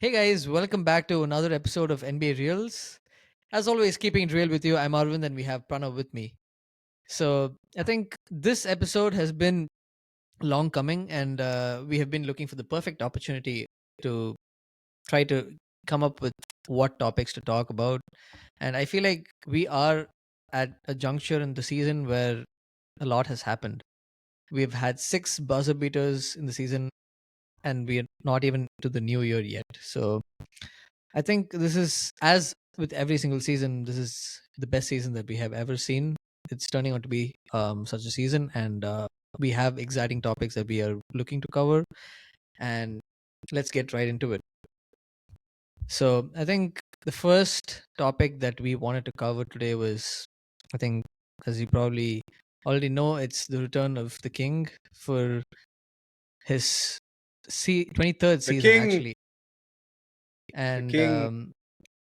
Hey guys, welcome back to another episode of NBA Reels. As always, keeping it real with you, I'm Arvindh and we have Pranav with me. So I think this episode has been long coming and we have been looking for the perfect opportunity to try to come up with what topics to talk about. And I feel like we are at a juncture in the season where a lot has happened. We've had six buzzer beaters in the season and we are not even to the new year yet. So I think this is, as with every single season, this is the best season that we have ever seen. It's turning out to be such a season, and we have exciting topics that we are looking to cover. And let's get right into it. So, I think the first topic that we wanted to cover today was, I think, as you probably already know, it's the return of the King for his 23rd The season, king, actually. the And king.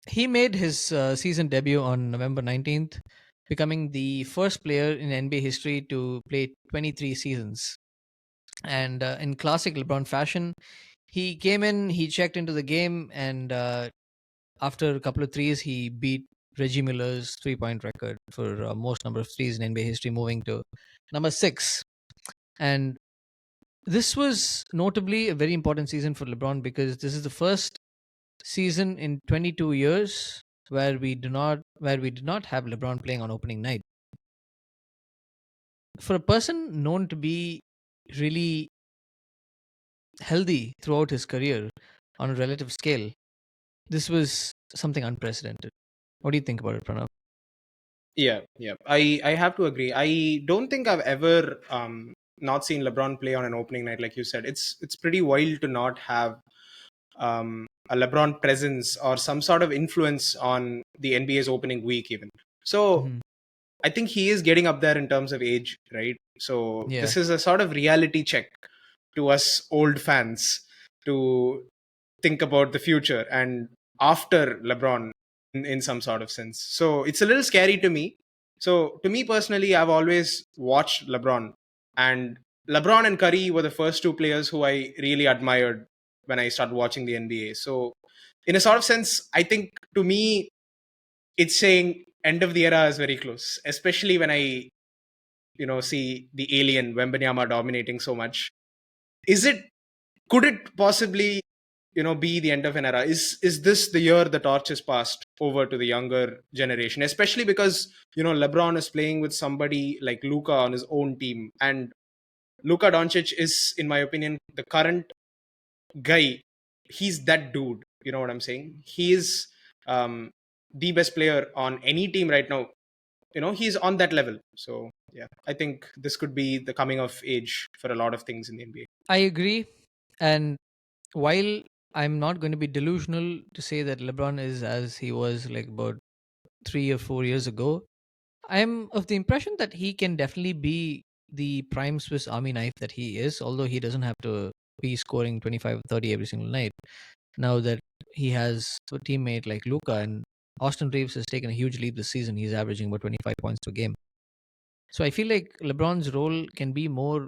he made his season debut on November 19th, becoming the first player in NBA history to play 23 seasons. And in classic LeBron fashion, he came in, he checked into the game, and after a couple of threes, he beat Reggie Miller's 3 point record for most number of threes in NBA history, moving to number six. And this was notably a very important season for LeBron because this is the first season in 22 years where we did not have LeBron playing on opening night. For a person known to be really healthy throughout his career on a relative scale, this was something unprecedented. What do you think about it, Pranav? Yeah. I have to agree. I don't think I've ever not seen LeBron play on an opening night, like you said. It's pretty wild to not have a LeBron presence or some sort of influence on the NBA's opening week, even. So Hmm. I think he is getting up there in terms of age, right? So Yeah. this is a sort of reality check to us old fans to think about the future and after LeBron in some sort of sense. So it's a little scary to me. So to me personally, I've always watched LeBron, and LeBron and Curry were the first two players who I really admired when I started watching the NBA. So in a sort of sense, I think to me it's saying end of the era is very close, especially when I see the alien Wembanyama dominating so much. Is it could it possibly be the end of an era? Is this the year the torch is passed over to the younger generation, especially because LeBron is playing with somebody like Luka on his own team, and Luka Doncic is, in my opinion, the current guy. He's that dude, you know what I'm saying? He is um the best player on any team right now. He's on that level. So yeah, I think this could be the coming of age for a lot of things in the NBA. I agree. And while I'm not going to be delusional to say that LeBron is as he was like about 3 or 4 years ago, I'm of the impression that he can definitely be the prime Swiss Army knife that he is, although he doesn't have to be scoring 25 or 30 every single night. Now that he has a teammate like Luca, and Austin Reeves has taken a huge leap this season. He's averaging about 25 points per game. So I feel like LeBron's role can be more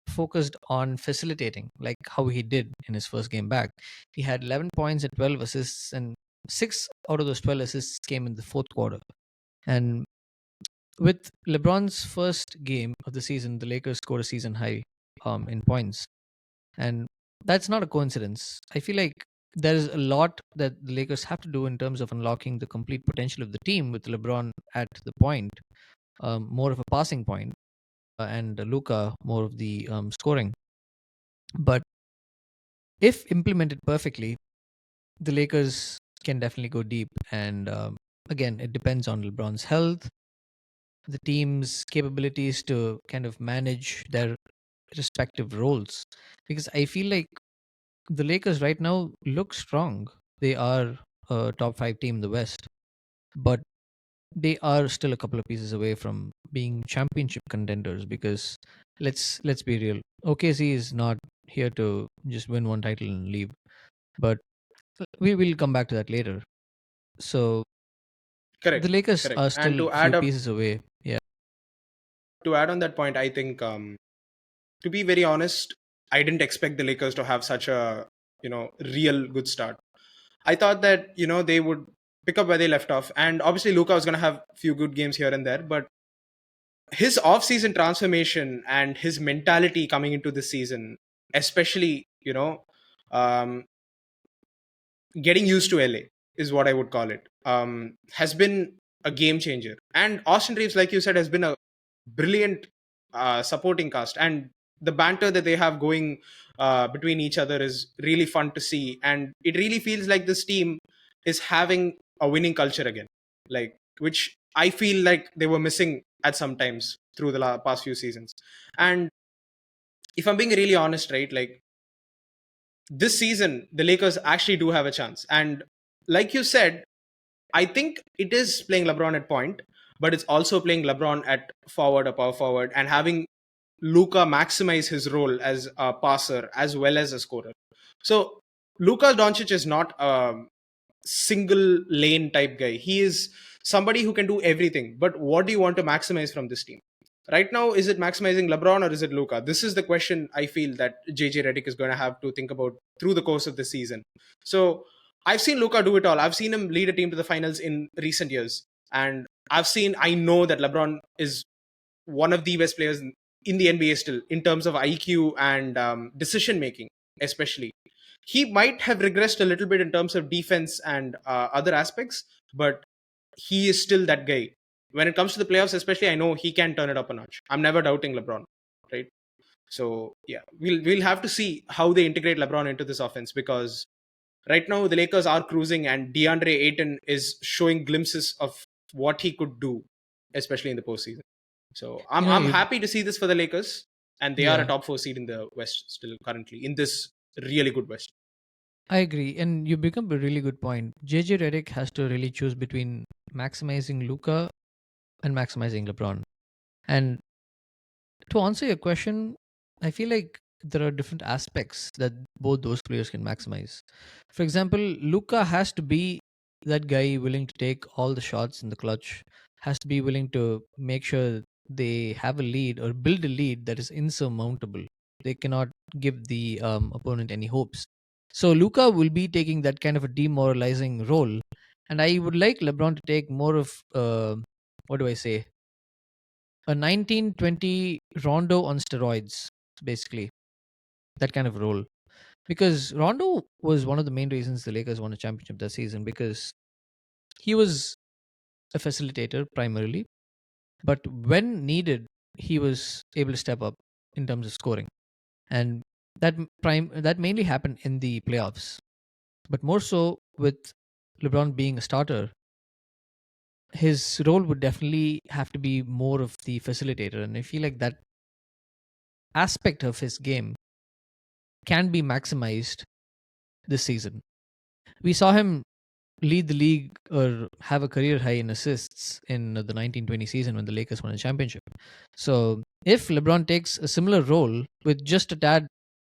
focused on facilitating, like how he did in his first game back. He had 11 points and 12 assists, and six out of those 12 assists came in the fourth quarter. And with LeBron's first game of the season, the Lakers scored a season high in points. And that's not a coincidence. I feel like there's a lot that the Lakers have to do in terms of unlocking the complete potential of the team with LeBron at the point, more of a passing point, and Luca more of the scoring. But if implemented perfectly, the Lakers can definitely go deep. And again, it depends on LeBron's health, the team's capabilities to kind of manage their respective roles. Because I feel like the Lakers right now look strong. They are a top five team in the West, but they are still a couple of pieces away from being championship contenders. Because let's be real, OKC is not here to just win one title and leave. But we will come back to that later. So the Correct, Lakers correct. are And still few pieces away. Yeah. to add on that point, I think to be very honest, I didn't expect the Lakers to have such a real good start. I thought that they would pick up where they left off, and obviously Luka was going to have a few good games here and there, but his off-season transformation and his mentality coming into this season, especially um, getting used to LA is what I would call it, has been a game changer. And Austin Reeves, like you said, has been a brilliant supporting cast, and the banter that they have going between each other is really fun to see, and it really feels like this team is having a winning culture again, like, which I feel like they were missing at some times through the past few seasons. And if I'm being really honest, right, like, this season the Lakers actually do have a chance. And like you said, I think it is playing LeBron at point, but it's also playing LeBron at forward or power forward, and having Luka maximize his role as a passer as well as a scorer. So Luka Doncic is not a single lane type guy. He is somebody who can do everything. But what do you want to maximize from this team? Right now, is it maximizing LeBron or is it Luka? This is the question I feel that JJ Redick is going to have to think about through the course of the season. So I've seen Luka do it all. I've seen him lead a team to the finals in recent years. And I know that LeBron is one of the best players in the NBA still in terms of IQ and decision making, especially. He might have regressed a little bit in terms of defense and other aspects, but he is still that guy. When it comes to the playoffs, especially, I know he can turn it up a notch. I'm never doubting LeBron, right? So yeah, we'll have to see how they integrate LeBron into this offense, because right now the Lakers are cruising, and DeAndre Ayton is showing glimpses of what he could do, especially in the postseason. So I'm You know, I'm you happy to see this for the Lakers, and they are a yeah, top four seed in the West still currently in this really good West. I agree, and you become a really good point. JJ Redick has to really choose between maximizing Luca and maximizing LeBron. And to answer your question, I feel like there are different aspects that both those players can maximize. For example, Luca has to be that guy willing to take all the shots in the clutch, has to be willing to make sure they have a lead or build a lead that is insurmountable. They cannot give the opponent any hopes. So Luca will be taking that kind of a demoralizing role, and I would like LeBron to take more of what do I say, a 1920 Rondo on steroids, basically that kind of role. Because Rondo was one of the main reasons the Lakers won a championship that season, because he was a facilitator primarily, but when needed, he was able to step up in terms of scoring, and that mainly happened in the playoffs, but more so with LeBron being a starter. His role would definitely have to be more of the facilitator, and I feel like that aspect of his game can be maximized this season. We saw him lead the league or have a career high in assists in the 1920 season when the Lakers won a championship. So if LeBron takes a similar role with just a tad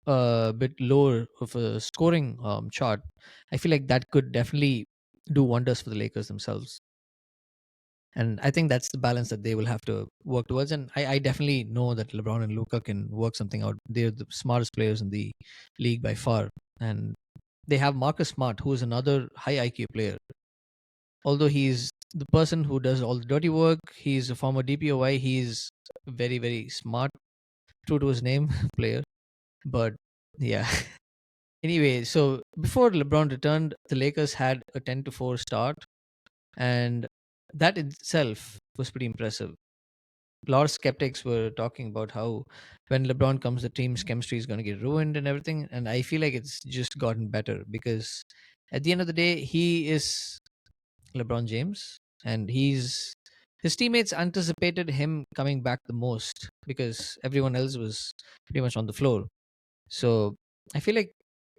bit lower of a scoring chart, I feel like that could definitely do wonders for the Lakers themselves. And I think that's the balance that they will have to work towards. And I definitely know that LeBron and Luka can work something out. They're the smartest players in the league by far. And they have Marcus Smart, who is another high IQ player. Although he's the person who does all the dirty work, he's a former DPOY. He's very, very smart, true to his name, player. But yeah. Anyway, so before LeBron returned, the Lakers had a 10-4 start, and that itself was pretty impressive. A lot of skeptics were talking about how when LeBron comes, the team's chemistry is going to get ruined and everything. And I feel like it's just gotten better, because at the end of the day, he is LeBron James, and his teammates anticipated him coming back the most because everyone else was pretty much on the floor. So I feel like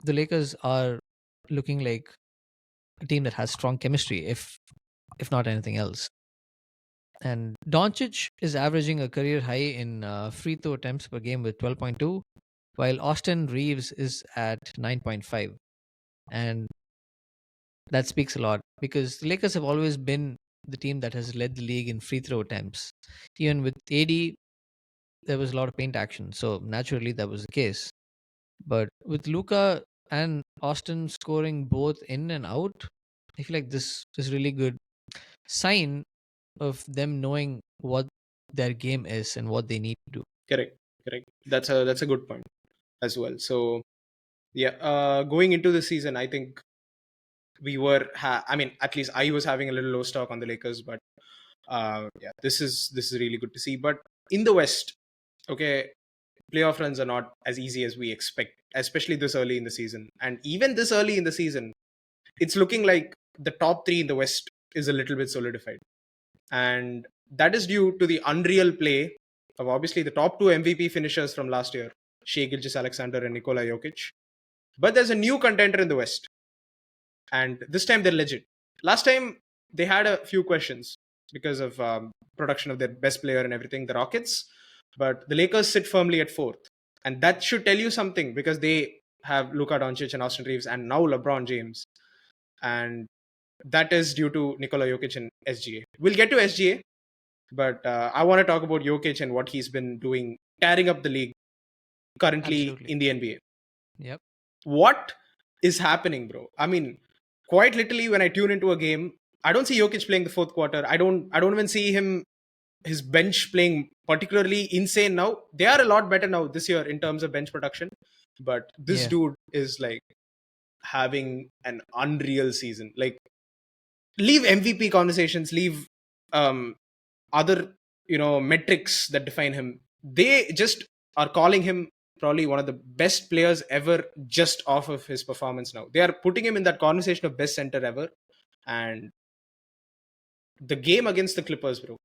the Lakers are looking like a team that has strong chemistry, if not anything else. And Doncic is averaging a career high in free throw attempts per game with 12.2, while Austin Reeves is at 9.5. And that speaks a lot, because the Lakers have always been the team that has led the league in free throw attempts. Even with AD, there was a lot of paint action, so naturally that was the case. But with Luka, and Austin scoring both in and out. I feel like this is really good sign of them knowing what their game is and what they need to do. Correct, correct. That's a good point as well. So yeah, going into the season, I think I mean, at least I was having a little low stock on the Lakers, but yeah, this is really good to see. But in the West, okay, playoff runs are not as easy as we expect, especially this early in the season. And even this early in the season, it's looking like the top three in the West is a little bit solidified. And that is due to the unreal play of obviously the top two MVP finishers from last year, Shea Gilgeous Alexander and Nikola Jokic. But there's a new contender in the West, and this time they're legit. Last time they had a few questions because of production of their best player and everything, the Rockets. But the Lakers sit firmly at fourth, and that should tell you something because they have Luka Doncic and Austin Reeves, and now LeBron James, and that is due to Nikola Jokic and SGA. We'll get to SGA, but I want to talk about Jokic and what he's been doing, tearing up the league currently Absolutely. in the NBA. Yep. What is happening, bro? I mean, quite literally, when I tune into a game, I don't see Jokic playing the fourth quarter. I don't even see his bench playing particularly insane now. They are a lot better now this year in terms of bench production, but this Yeah. dude is like having an unreal season. Like, leave MVP conversations, leave um other metrics that define him. They just are calling him probably one of the best players ever just off of his performance. Now they are putting him in that conversation of best center ever. And the game against the Clippers, bro,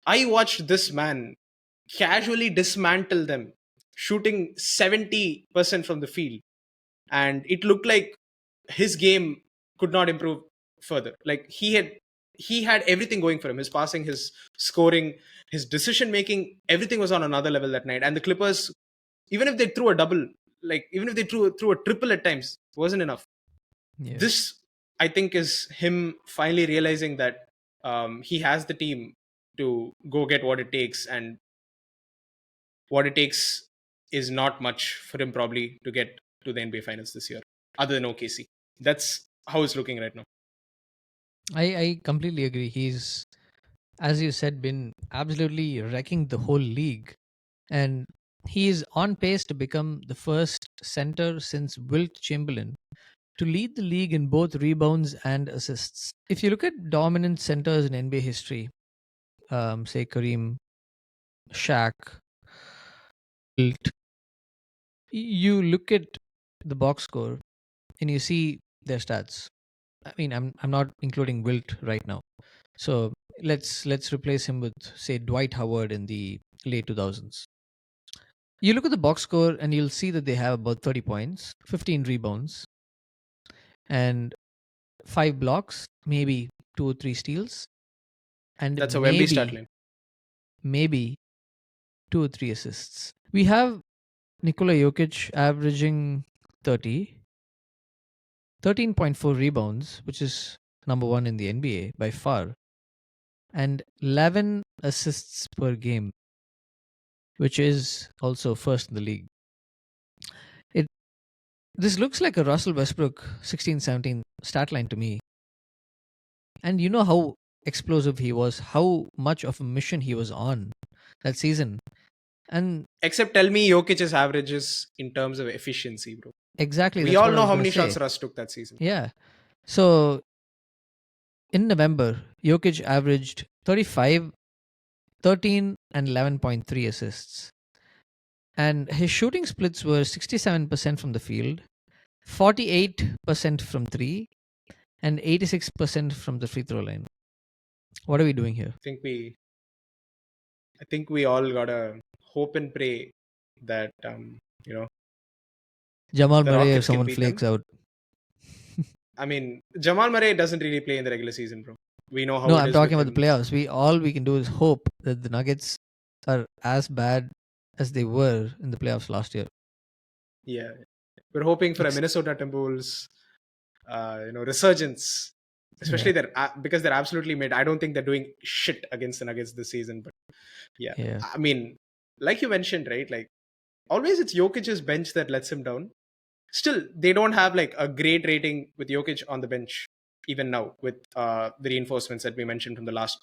I watched this man casually dismantle them, shooting 70% from the field, and it looked like his game could not improve further. Like he had everything going for him: his passing, his scoring, his decision making. Everything was on another level that night. And the Clippers, even if they threw a double, like even if they threw a triple at times, wasn't enough. Yeah. This, I think, is him finally realizing that he has the team to go get what it takes, and what it takes is not much for him probably to get to the NBA Finals this year, other than OKC. That's how it's looking right now. I completely agree. He's, as you said, been absolutely wrecking the whole league. And he is on pace to become the first center since Wilt Chamberlain to lead the league in both rebounds and assists. If you look at dominant centers in NBA history, say Kareem, Shaq, Wilt, you look at the box score and you see their stats. I mean, I'm not including Wilt right now. So let's replace him with, say, Dwight Howard in the late 2000s. You look at the box score and you'll see that they have about 30 points, 15 rebounds, and 5 blocks, maybe 2 or 3 steals, and That's a Wemby stat line. maybe 2 or 3 assists. We have Nikola Jokic averaging 30, 13.4 rebounds, which is number one in the NBA by far, and 11 assists per game, which is also first in the league. It This looks like a Russell Westbrook 16-17 stat line to me. And you know how explosive he was, how much of a mission he was on that season. And Except tell me Jokic's averages in terms of efficiency, bro. exactly, We that's all what I know was how going to many say. shots Russ took that season. Yeah. So in November, Jokic averaged 35, 13, and 11.3 assists. And his shooting splits were 67% from the field, 48% from three, and 86% from the free throw line. What are we doing here? I think we all gotta hope and pray that you know Jamal the Murray, if Rockets can someone beat them. flakes out. I mean, Jamal Murray doesn't really play in the regular season, bro. We know No, how it I'm is with talking about the him. playoffs. We can do is hope that the Nuggets are as bad as they were in the playoffs last year. Yeah, we're hoping for a Ex- Minnesota Timberwolves, resurgence. yeah, Especially because they're absolutely mid. I don't think they're doing shit against the Nuggets this season. But yeah, yeah, I mean, like you mentioned, right? Like always, it's Jokic's bench that lets him down. Still, they don't have like a great rating with Jokic on the bench even now with the reinforcements that we mentioned from the last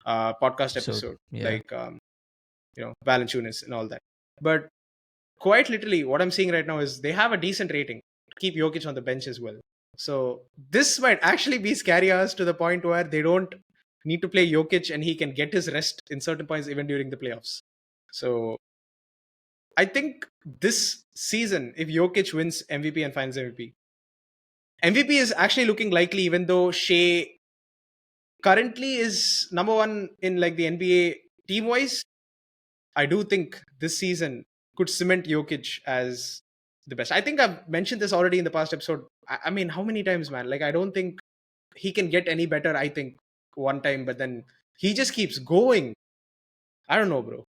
podcast So episode, yeah, like Valanciunas and all that. But quite literally, what I'm seeing right now is they have a decent rating to keep Jokic on the bench as well. So this might actually be scary us to the point where they don't need to play Jokic and he can get his rest in certain points even during the playoffs. So I think this season, if Jokic wins MVP and Finals MVP is actually looking likely, even though Shea currently is number one in like the NBA team wise. I do think this season could cement Jokic as the best. I think I've mentioned this already in the past episode. I mean, how many times, man? Like, I don't think he can get any better. I think one time, but then he just keeps going. I don't know, bro.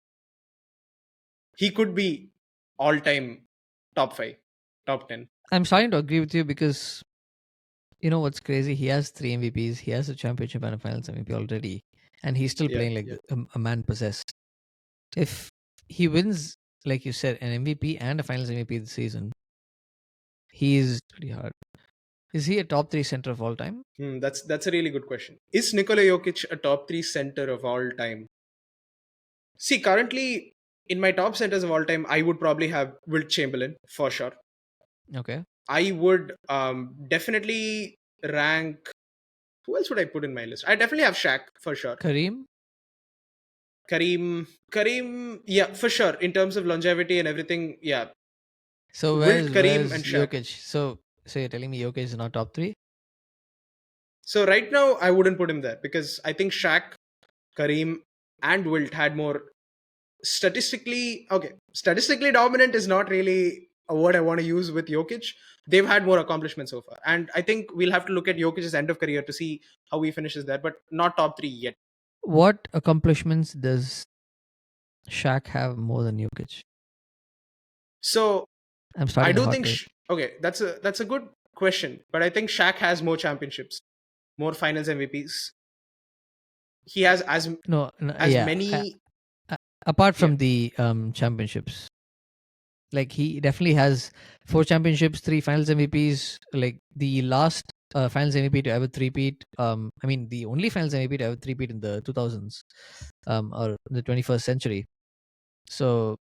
He could be all time top five, top 10. I'm starting to agree with you because you know what's crazy? He has three MVPs. He has a championship and a Finals MVP already, and he's still Yeah, playing like yeah. a man possessed. If he wins, like you said, an MVP and a Finals MVP this season, he's pretty hard. Is he a top three center of all time? That's a really good question. Is Nikola Jokic a top three center of all time? See, currently in my top centers of all time, I would probably have Wilt Chamberlain for sure. Okay, I would definitely rank. Who else would I put in my list? I definitely have Shaq for sure. Kareem. Kareem, yeah, for sure. In terms of longevity and everything, yeah. So Wilt, Kareem, where's and Shaq. Jokic? So you're telling me Jokic is not top three? So right now, I wouldn't put him there because I think Shaq, Kareem, and Wilt had more statistically dominant is not really a word I want to use with Jokic. They've had more accomplishments so far, and I think we'll have to look at Jokic's end of career to see how he finishes there, but not top three yet. What accomplishments does Shaq have more than Jokic? So I'm I starting a do hot think take. okay, that's a good question, but I think Shaq has more championships, more Finals MVPs. He has No, as yeah. many. Apart Yeah. from the championships, like he definitely has four championships, three Finals MVPs. Like the last Finals MVP to ever three-peat. I mean the only Finals MVP to ever three-peat in the 2000s, or the 21st century. So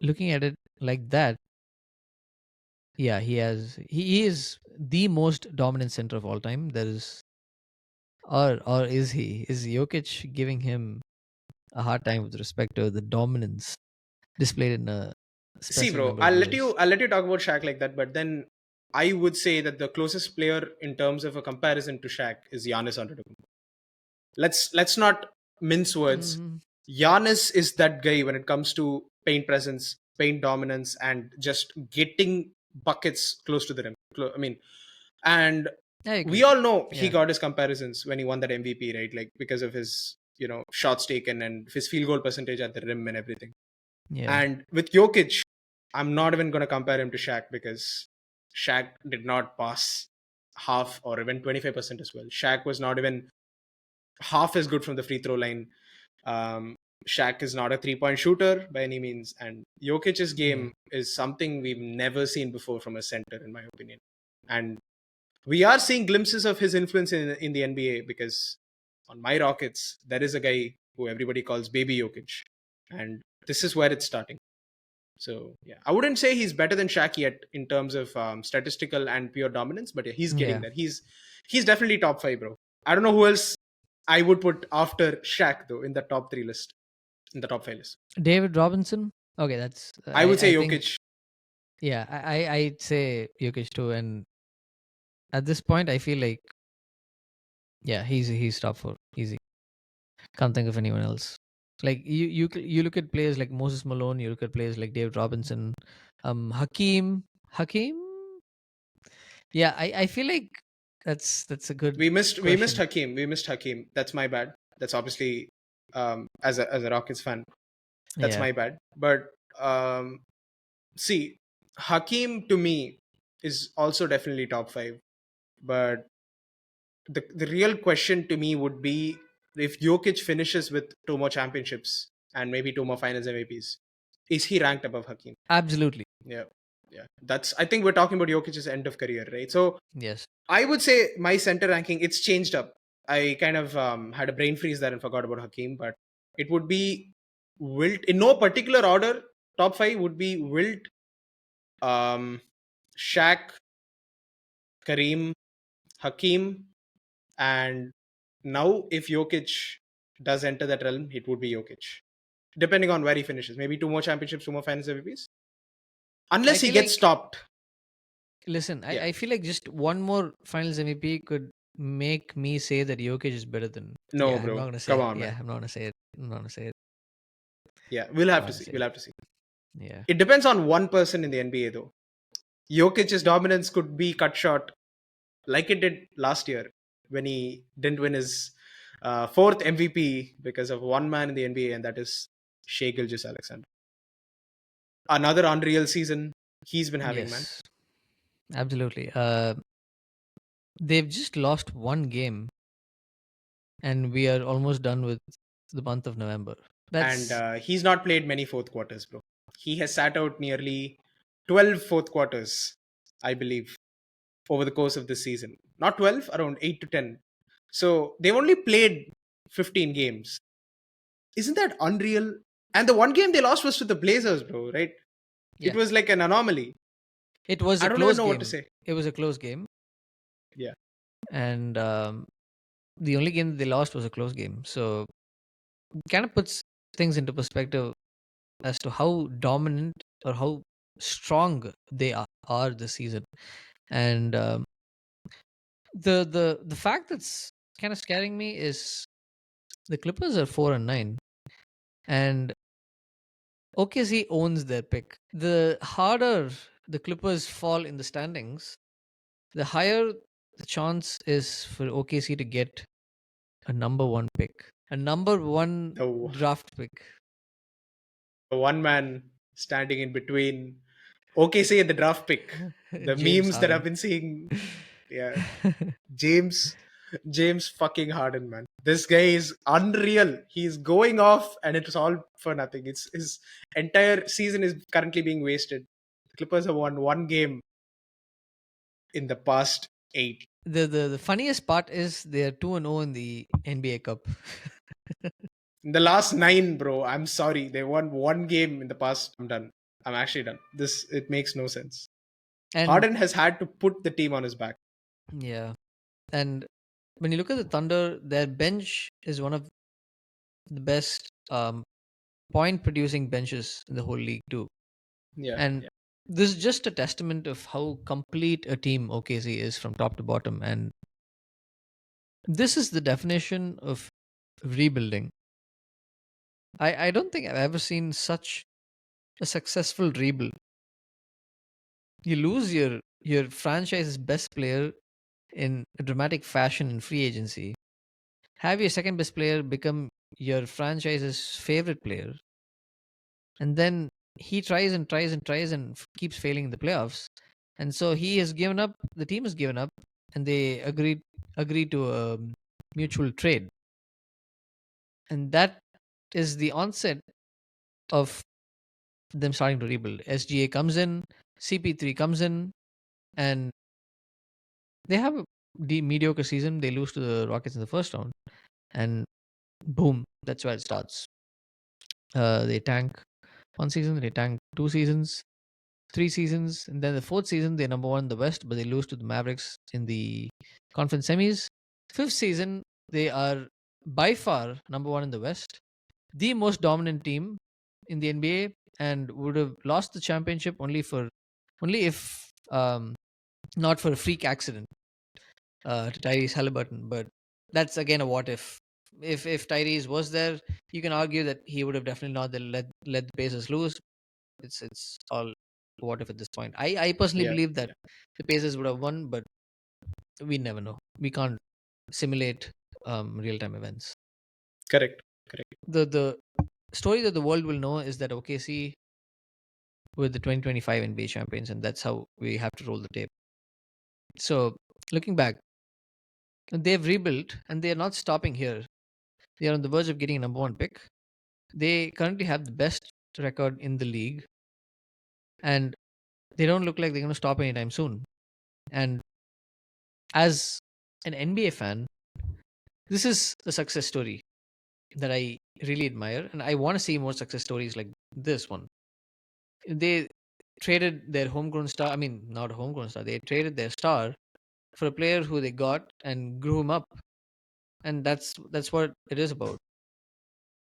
looking at it like that, yeah, he is the most dominant center of all time. There is, or is he? Is Jokic giving him a hard time with respect to the dominance displayed in a See, specific bro, number of years? I'll let you talk about Shaq like that, but then I would say that the closest player in terms of a comparison to Shaq is Giannis Antetokounmpo. Let's not mince words. Mm, Giannis is that guy when it comes to paint presence, paint dominance, and just getting buckets close to the rim. I mean, and I we agree. all know he Yeah, got his comparisons when he won that MVP, right? Like because of his shots taken and his field goal percentage at the rim and everything. yeah. And with Jokic, I'm not even going to compare him to Shaq because Shaq did not pass half or even 25% as well. Shaq was not even half as good from the free throw line. Um, Shaq is not a 3-point shooter by any means, and Jokic's Yeah. game is something we've never seen before from a center, in my opinion. And we are seeing glimpses of his influence in the NBA because on my Rockets, there is a guy who everybody calls Baby Jokic, and this is where it's starting. So yeah, I wouldn't say he's better than Shaq yet in terms of statistical and pure dominance, but yeah, he's getting Yeah. there. He's definitely top five, bro. I don't know who else I would put after Shaq though in the top three list, in the top five list. David Robinson. Okay, that's I would I say think Jokic. yeah, I'd say Jokic too. And at this point, I feel like yeah, he's top four, easy. Can't think of anyone else. Like you look at players like Moses Malone. You look at players like David Robinson, Hakeem. Yeah, I feel like that's a good We missed question. Hakeem. We missed Hakeem. That's my bad. That's obviously as a Rockets fan. That's Yeah, my bad. But see, Hakeem to me is also definitely top five. But the real question to me would be if Jokic finishes with two more championships and maybe two more Finals MVPs, is he ranked above Hakeem? absolutely. Yeah. yeah. That's, I think we're talking about Jokic's end of career, right? So Yes. I would say my center ranking, it's changed up. I kind of had a brain freeze there and forgot about Hakeem, but it would be Wilt in no particular order. Top five would be Wilt, um, Shaq, Kareem, Hakeem, and now if Jokic does enter that realm, it would be Jokic. Depending on where he finishes, maybe two more championships, two more finals MVPs, I unless he feel gets like, stopped. listen, Yeah, I feel like just one more Finals MVP could make me say that Jokic is better than. no, Yeah, I'm not bro, gonna come say. on, man. Yeah, I'm not gonna say it. I'm not gonna say it. Yeah, we'll I'm have not to gonna see. say We'll it. have to see. Yeah. It depends on one person in the NBA, though. Jokic's dominance could be cut short, like it did last year when he didn't win his fourth MVP because of one man in the NBA, and that is Shea Gilgeous-Alexander. Another unreal season he's been having, man. Yes. Absolutely. They've just lost one game, and we are almost done with the month of November. And That's he's not played many fourth quarters, bro. He has sat out nearly 12 fourth quarters, I believe, over the course of this season. Not 12, around 8 to 10. So they've only played 15 games. Isn't that unreal? And the one game they lost was to the Blazers, bro, right? It yeah. was like an anomaly. It was I a don't even close know what to game. say. It was a close game, Yeah, and the only game that they lost was a close game. So kind of puts things into perspective as to how dominant or how strong they are this season. And the fact that's kind of scaring me is the Clippers are 4-9, and OKC owns their pick. The harder the Clippers fall in the standings, the higher the chance is for OKC to get a number one pick, a number one the, draft pick. the one man standing in between OKC and the draft pick. The James memes that I've Harden. been seeing, yeah, James James fucking Harden, man. This guy is unreal. He's going off, and it's all for nothing. It's his entire season is currently being wasted. The Clippers have won one game in the past eight. The funniest part is they are 2-0 in the NBA Cup. In the last nine, bro. I'm sorry, they won one game in the past. I'm done. I'm actually done. This it makes no sense. And Harden has had to put the team on his back. yeah, and when you look at the Thunder, their bench is one of the best point producing benches in the whole league too. Yeah, And this is just a testament of how complete a team OKC is from top to bottom. And this is the definition of rebuilding. I don't think I've ever seen such a successful rebuild. You lose your franchise's best player in a dramatic fashion in free agency. Have your second best player become your franchise's favorite player, and then he tries and tries and tries and keeps failing in the playoffs. And so he has given up. The team has given up, and they agreed to a mutual trade, and that is the onset of them starting to rebuild. SGA comes in, CP3 comes in, and they have a mediocre season. They lose to the Rockets in the first round, and boom, that's where it starts. They tank one season, they tank 2 seasons, 3 seasons, and then the fourth season they're number one in the West, but they lose to the Mavericks in the conference semis. Fifth season they are by far number one in the West, the most dominant team in the NBA, and would have lost the championship only if not for a freak accident to Tyrese Halliburton. But that's again a what if. If Tyrese was there, you can argue that he would have definitely not let the Pacers lose. It's all what if at this point. I personally yeah, believe that yeah. the Pacers would have won, but we never know. We can't simulate real time events. Correct, correct. The story that the world will know is that OKC were the 2025 NBA champions, and that's how we have to roll the tape. So looking back, they've rebuilt, and they are not stopping here. They are on the verge of getting a number one pick. They currently have the best record in the league, and they don't look like they're going to stop anytime soon. And as an NBA fan, this is a success story that I really admire, and I want to see more success stories like this one. They traded their homegrown star. I mean, not a homegrown star. They traded their star for a player who they got and grew him up, and that's what it is about.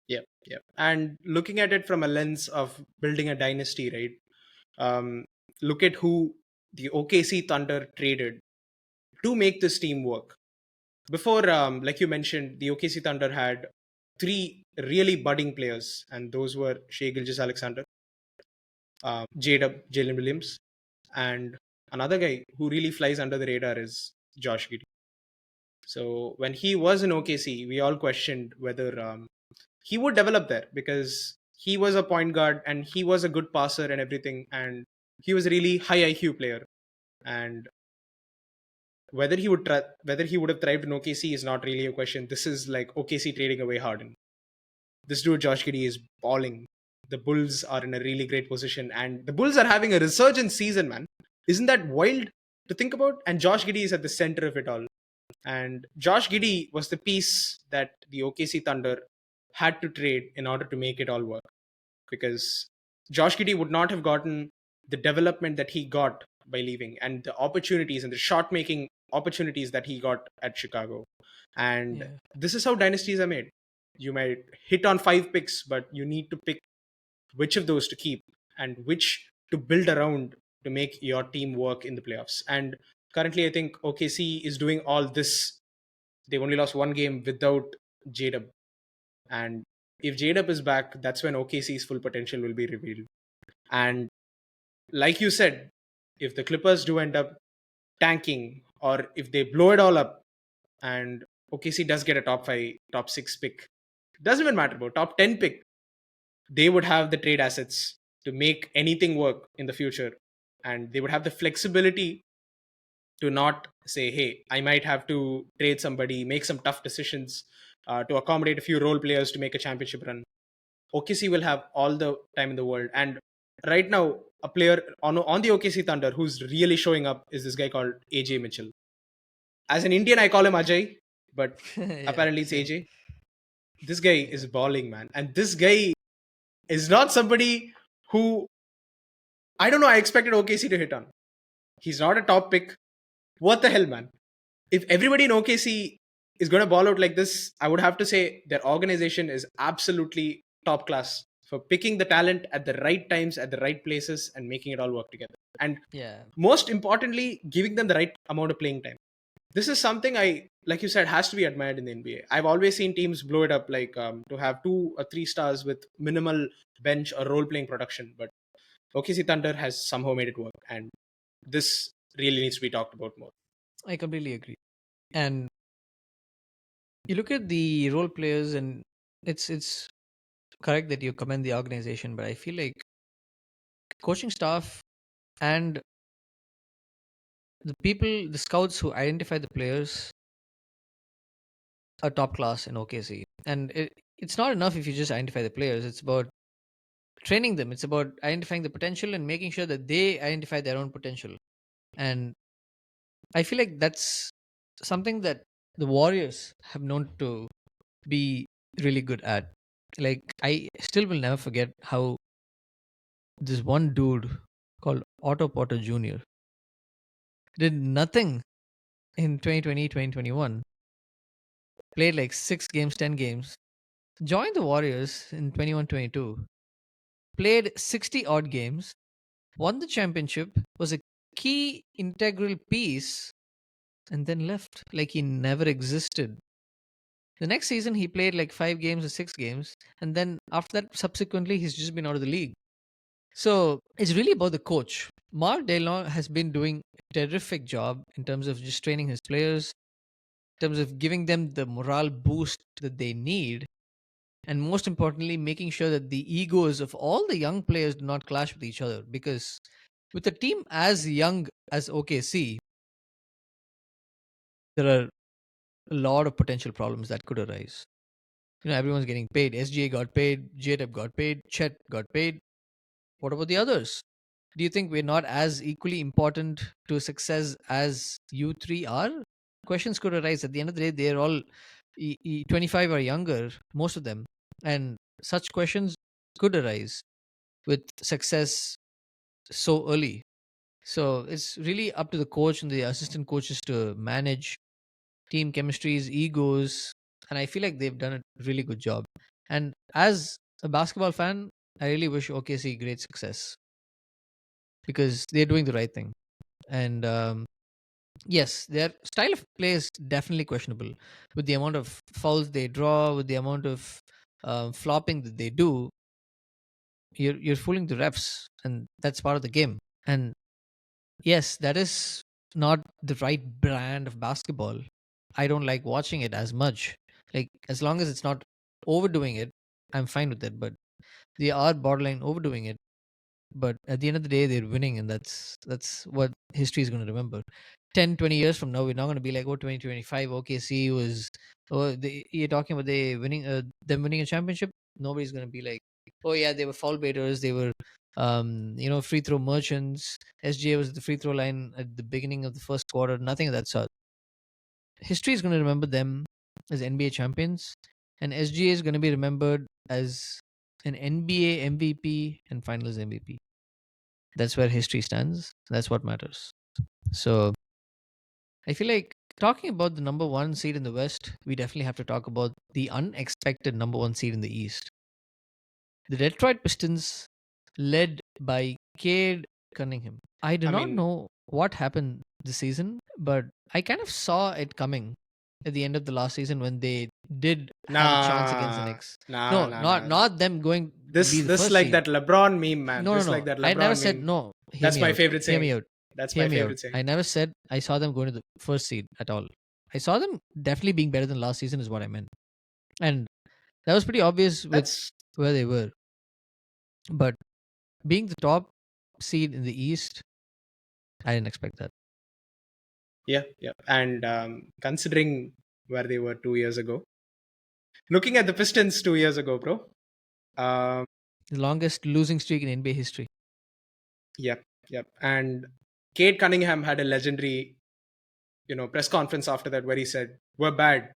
Yeah, yeah. And looking at it from a lens of building a dynasty, right? Um, Look at who the OKC Thunder traded to make this team work. Before, like you mentioned, the OKC Thunder had three really budding players, and those were Shea Alexander, J-Dub, Jalen Williams, and another guy who really flies under the radar is Josh Giddey. So when he was in OKC, we all questioned whether he would develop there because he was a point guard and he was a good passer and everything, and he was a really high IQ player. And whether he would have thrived in OKC is not really a question. This is like OKC trading away Harden. This dude Josh Giddey is balling. The Bulls are in a really great position, and the Bulls are having a resurgent season, man. Isn't that wild to think about? And Josh Giddey is at the center of it all. And Josh Giddey was the piece that the OKC Thunder had to trade in order to make it all work. Because Josh Giddey would not have gotten the development that he got by leaving, and the opportunities and the shot making opportunities that he got at Chicago. And Yeah, this is how dynasties are made. You might hit on 5 picks, but you need to pick which of those to keep and which to build around to make your team work in the playoffs. And currently, I think OKC is doing all this. They've only lost one game without J-Dub. And if J-Dub is back, that's when OKC's full potential will be revealed. And like you said, if the Clippers do end up tanking or if they blow it all up and OKC does get a top 5, top 6 pick, doesn't even matter about top 10 pick, they would have the trade assets to make anything work in the future. And they would have the flexibility to not say, hey, I might have to trade somebody, make some tough decisions to accommodate a few role players to make a championship run. OKC will have all the time in the world. And right now, a player on the OKC Thunder who's really showing up is this guy called AJ Mitchell. As an Indian, I call him Ajay, but yeah, apparently it's same. AJ. This guy Yeah, is balling, man. And this guy is not somebody who, I don't know, I expected OKC to hit on. He's not a top pick. What the hell, man? If everybody in OKC is going to ball out like this, I would have to say their organization is absolutely top class for picking the talent at the right times, at the right places, and making it all work together. And yeah. most importantly, giving them the right amount of playing time. This is something like you said, has to be admired in the NBA. I've always seen teams blow it up, like to have 2 or 3 stars with minimal bench or role playing production. But OKC Thunder has somehow made it work, and this really needs to be talked about more. I completely agree. And you look at the role players, and it's correct that you commend the organization, but I feel like coaching staff and the people, the scouts who identify the players are top class in OKC. And it's not enough if you just identify the players. It's about training them. It's about identifying the potential and making sure that they identify their own potential. And I feel like that's something that the Warriors have known to be really good at. Like, I still will never forget how this one dude called Otto Porter Jr. did nothing in 2020, 2021. Played like 6 games, 10 games. Joined the Warriors in 21, 22. Played 60 odd games. Won the championship. Was a key integral piece. And then left like he never existed. The next season, he played like 5 games or 6 games. And then after that, subsequently, he's just been out of the league. So it's really about the coach. Mark Delon has been doing a terrific job in terms of just training his players, in terms of giving them the morale boost that they need, and most importantly, making sure that the egos of all the young players do not clash with each other. Because with a team as young as OKC, there are a lot of potential problems that could arise. Everyone's getting paid. SGA got paid, JDub got paid, Chet got paid. What about the others? Do you think we're not as equally important to success as you three are? Questions could arise. At the end of the day, they're all 25 or younger, most of them. And such questions could arise with success so early. So it's really up to the coach and the assistant coaches to manage team chemistries, egos, and I feel like they've done a really good job. And as a basketball fan, I really wish OKC great success because they're doing the right thing. And yes, their style of play is definitely questionable with the amount of fouls they draw, with the amount of flopping that they do. You're fooling the refs, and that's part of the game. And yes, that is not the right brand of basketball. I don't like watching it as much. Like as long as it's not overdoing it, I'm fine with it. But they are borderline overdoing it. But at the end of the day, they're winning, and that's what history is going to remember. 10, 20 years from now, we're not going to be like, oh, 2025 OKC was, you're talking about them winning a championship. Nobody's going to be like, oh yeah, they were foul baiters, they were free throw merchants. SGA was at the free throw line at the beginning of the first quarter. Nothing of that sort. History is going to remember them as NBA champions, and SGA is going to be remembered as an NBA MVP and Finals MVP. That's where history stands. That's what matters. So I feel like talking about the number one seed in the West, we definitely have to talk about the unexpected number one seed in the East. The Detroit Pistons, led by Cade Cunningham. I do I not mean, know what happened this season, but I kind of saw it coming at the end of the last season when they did have a chance against the nah, Knicks. nah, No, nah, not nah. not them going to be This the this first like seed. that LeBron meme, man. No, no, This like no. that I never LeBron said meme. no. Hear That's me my out. favorite Hear me saying. out. That's Hear my me out. favorite saying. I never said I saw them going to the first seed at all. I saw them definitely being better than last season, is what I meant. And that was pretty obvious with That's where they were. But being the top seed in the East, I didn't expect that. yeah, yeah. And considering where they were 2 years ago, looking at the Pistons 2 years ago, bro. Um, The longest losing streak in NBA history. yep, yep. And Kate Cunningham had a legendary, press conference after that where he said, "We're bad,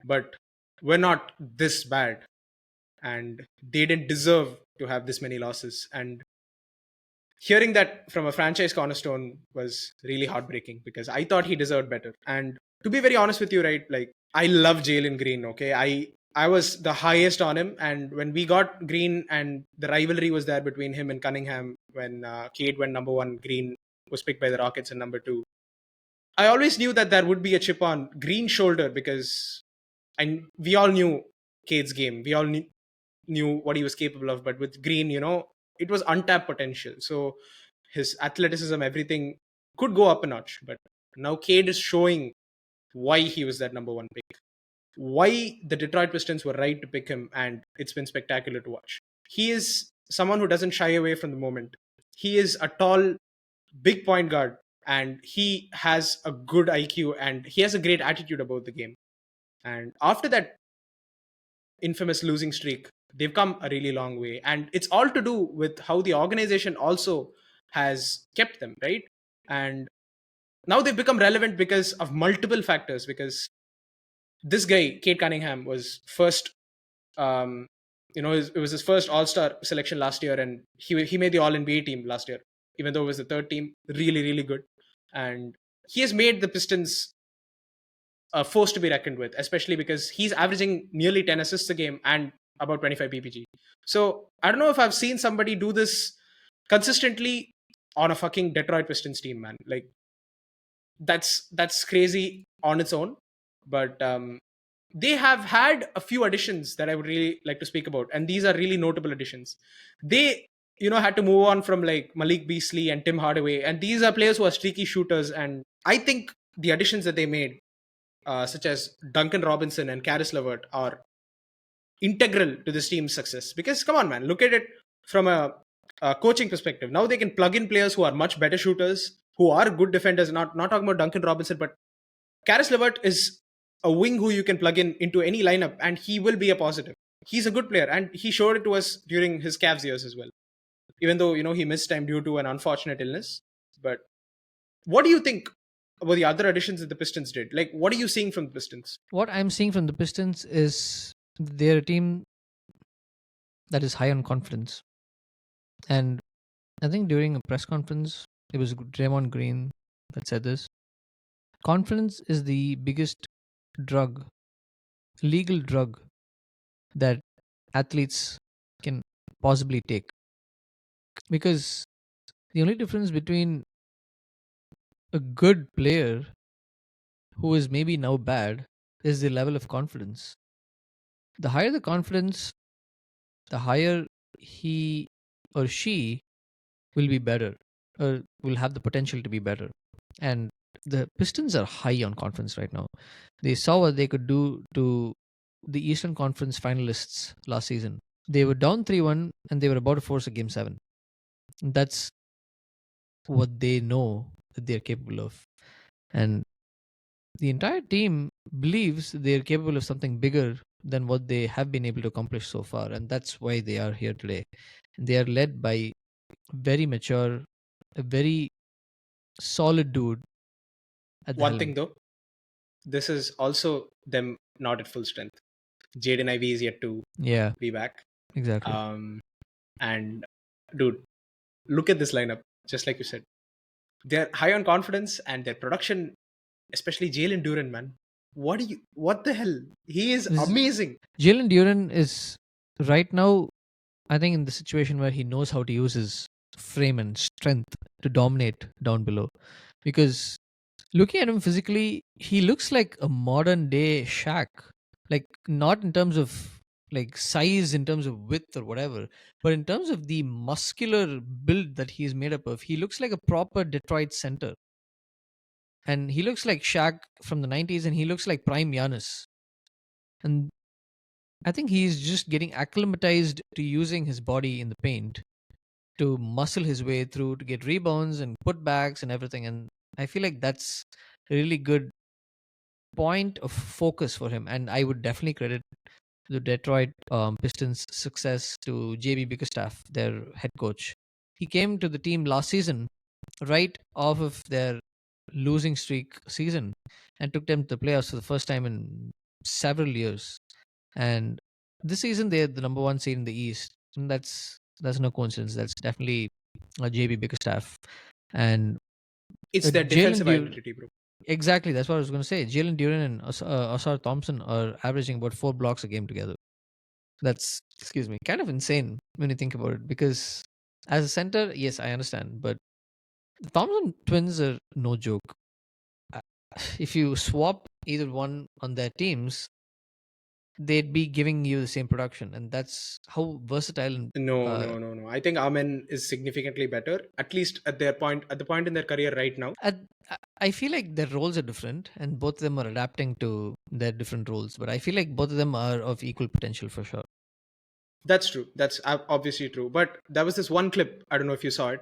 but we're not this bad." And they didn't deserve to have this many losses. And hearing that from a franchise cornerstone was really heartbreaking because I thought he deserved better. And to be very honest with you, right, like I love Jalen Green. Okay, I was the highest on him, and when we got Green and the rivalry was there between him and Cunningham when Cade went number one, Green was picked by the Rockets in number two. I always knew that there would be a chip on Green's shoulder because and we all knew Cade's game. We all knew what he was capable of. But with Green, it was untapped potential. So his athleticism, everything could go up a notch. But now Cade is showing why he was that number one pick, why the Detroit Pistons were right to pick him, and it's been spectacular to watch. He is someone who doesn't shy away from the moment. He is a tall, big point guard, and he has a good IQ and he has a great attitude about the game. And after that infamous losing streak, they've come a really long way. And it's all to do with how the organization also has kept them, right? And now they've become relevant because of multiple factors. Because this guy, Kate Cunningham, was first, it was his first All Star selection last year, and he made the All NBA team last year, even though it was the third team. Really, really good. And he has made the Pistons a force to be reckoned with, especially because he's averaging nearly 10 assists a game and about 25 ppg. So I don't know if I've seen somebody do this consistently on a fucking Detroit Pistons team, man. Like that's crazy on its own. But they have had a few additions that I would really like to speak about, and these are really notable additions. They had to move on from like Malik Beasley and Tim Hardaway, and these are players who are streaky shooters. And I think the additions that they made, such as Duncan Robinson and Karis LeVert, are integral to this team's success. Because come on, man, look at it from a coaching perspective. Now they can plug in players who are much better shooters, who are good defenders. Not talking about Duncan Robinson, but Karis LeVert is a wing who you can plug in into any lineup, and he will be a positive. He's a good player, and he showed it to us during his Cavs years as well. even though he missed time due to an unfortunate illness. But what do you think about the other additions that the Pistons did? Like, what are you seeing from the Pistons? What I'm seeing from the Pistons is they're a team that is high on confidence. And I think during a press conference, it was Draymond Green that said this. Confidence is the biggest drug, legal drug that athletes can possibly take. Because the only difference between a good player who is maybe now bad is the level of confidence. The higher the confidence, the higher he or she will be better, or will have the potential to be better. And the Pistons are high on confidence right now. They saw what they could do to the Eastern Conference finalists last season. They were down 3-1 and they were about to force a game 7. That's what they know that they're capable of. And the entire team believes they're capable of something bigger than what they have been able to accomplish so far. And that's why they are here today. They are led by very mature, a very solid dude at the One helm. thing though, this is also them not at full strength. Jaden Ivey is yet to Yeah, be back. exactly. And dude, look at this lineup. Just like you said, they're high on confidence and their production, especially Jalen Duren, man. What the hell? He is amazing. Jalen Duren is right now, I think, in the situation where he knows how to use his frame and strength to dominate down below. Because looking at him physically, he looks like a modern day Shaq. Like, not in terms of like size, in terms of width or whatever, but in terms of the muscular build that he's made up of, he looks like a proper Detroit center. And he looks like Shaq from the 90s, and he looks like prime Giannis. And I think he's just getting acclimatized to using his body in the paint to muscle his way through to get rebounds and putbacks and everything. And I feel like that's a really good point of focus for him. And I would definitely credit the Detroit Pistons' success to JB Bickerstaff, their head coach. He came to the team last season right off of their losing streak season and took them to the playoffs for the first time in several years. And this season they're the number one seed in the East. And that's no coincidence. That's definitely JB Bickerstaff. And It's their Jalen defensive Duran. identity, bro. Exactly, that's what I was going to say. Jalen Duran and Asar Thompson are averaging about 4 blocks a game together. That's, excuse me, kind of insane when you think about it. Because as a center, yes, I understand, but the Thompson twins are no joke. Uh, If you swap either one on their teams, they'd be giving you the same production, and that's how versatile and No, no, no, no. I think Amen is significantly better, at least at the point in their career right now. I feel like their roles are different, and both of them are adapting to their different roles. But I feel like both of them are of equal potential for sure. That's true. That's obviously true. But there was this one clip, I don't know if you saw it,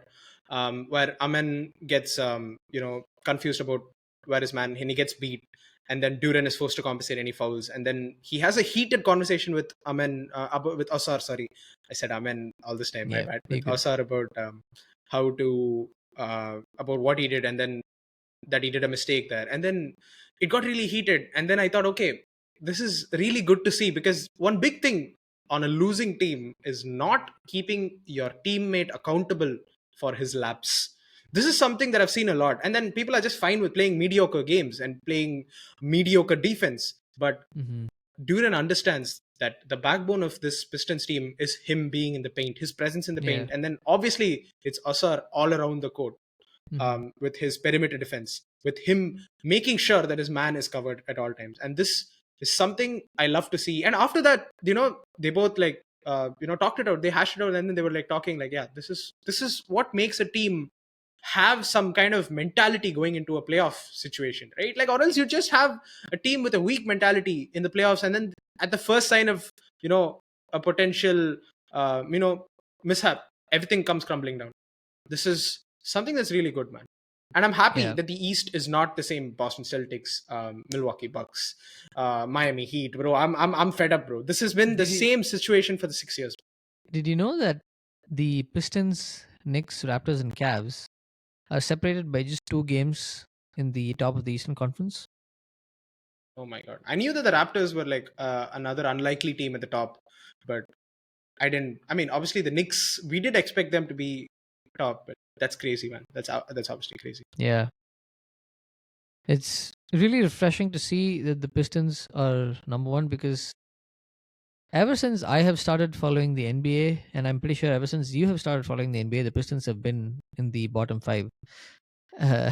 where Amen gets, confused about where his man, and he gets beat. And then Duran is forced to compensate any fouls. And then he has a heated conversation with Amen, with Asar, sorry. I said Amen all this time, my Yeah, bad. you With could. Asar about how to, about what he did, and then that he did a mistake there. And then it got really heated. And then I thought, okay, this is really good to see, because one big thing on a losing team is not keeping your teammate accountable for his laps. This is something that I've seen a lot. And then people are just fine with playing mediocre games and playing mediocre defense. But Hmm. Duran understands that the backbone of this Pistons team is him being in the paint, his presence in the Yeah. paint. And then obviously it's Asar all around the court, Hmm. with his perimeter defense, with him making sure that his man is covered at all times. And this is something I love to see. And after that, they both like, talked it out, they hashed it out, and then they were like talking like, yeah, this is what makes a team have some kind of mentality going into a playoff situation, right? Like, or else you just have a team with a weak mentality in the playoffs, and then at the first sign of, a potential, mishap, everything comes crumbling down. This is something that's really good, man. And I'm happy Yeah. that the East is not the same Boston Celtics, Milwaukee Bucks, Miami Heat, bro. I'm fed up, bro. This has been the Did you same situation for the 6 years. did you know that The Pistons, Knicks, Raptors, and Cavs are separated by just 2 games in the top of the Eastern Conference. Oh my god! I knew that the Raptors were like another unlikely team at the top, but I didn't. I mean, obviously the Knicks. We did expect them to be top, but that's crazy, man. That's obviously crazy. Yeah, it's really refreshing to see that the Pistons are number one because ever since I have started following the NBA, and I'm pretty sure ever since you have started following the NBA, the Pistons have been in the bottom five uh,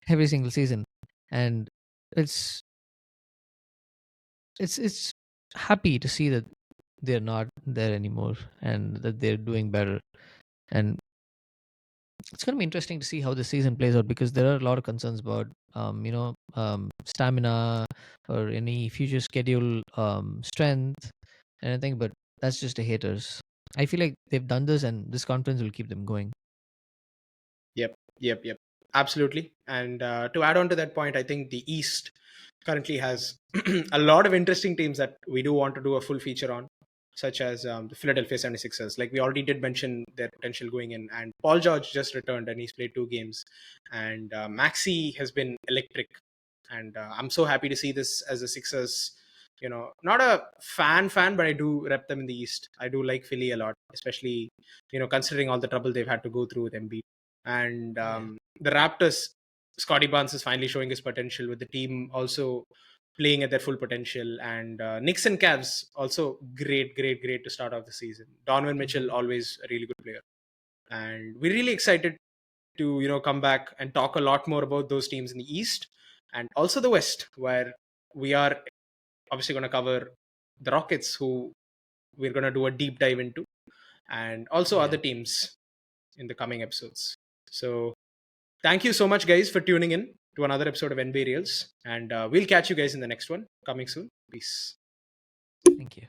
every single season, and it's it's happy to see that they're not there anymore and that they're doing better. And it's going to be interesting to see how the season plays out because there are a lot of concerns about stamina or any future schedule strength and anything, but that's just the haters. I feel like they've done this and this conference will keep them going. Yep. Absolutely. And to add on to that point, I think the East currently has a lot of interesting teams that we do want to do a full feature on, such as the Philadelphia 76ers. Like we already did mention their potential going in, and Paul George just returned and he's played 2 games, and Maxi has been electric. And I'm so happy to see this as a Sixers. Not a fan, but I do rep them in the East. I do like Philly a lot, especially considering all the trouble they've had to go through with Embiid. And Yeah. the Raptors, Scotty Barnes is finally showing his potential with the team also playing at their full potential. And Knicks and Cavs also great to start off the season. Donovan Mitchell Mhm. always a really good player, and we're really excited to come back and talk a lot more about those teams in the East and also the West, where we are obviously going to cover the Rockets, who we're going to do a deep dive into, and also Yeah. other teams in the coming episodes. So thank you so much, guys, for tuning in to another episode of NBA Reels. And we'll catch you guys in the next one coming soon. Peace. Thank you.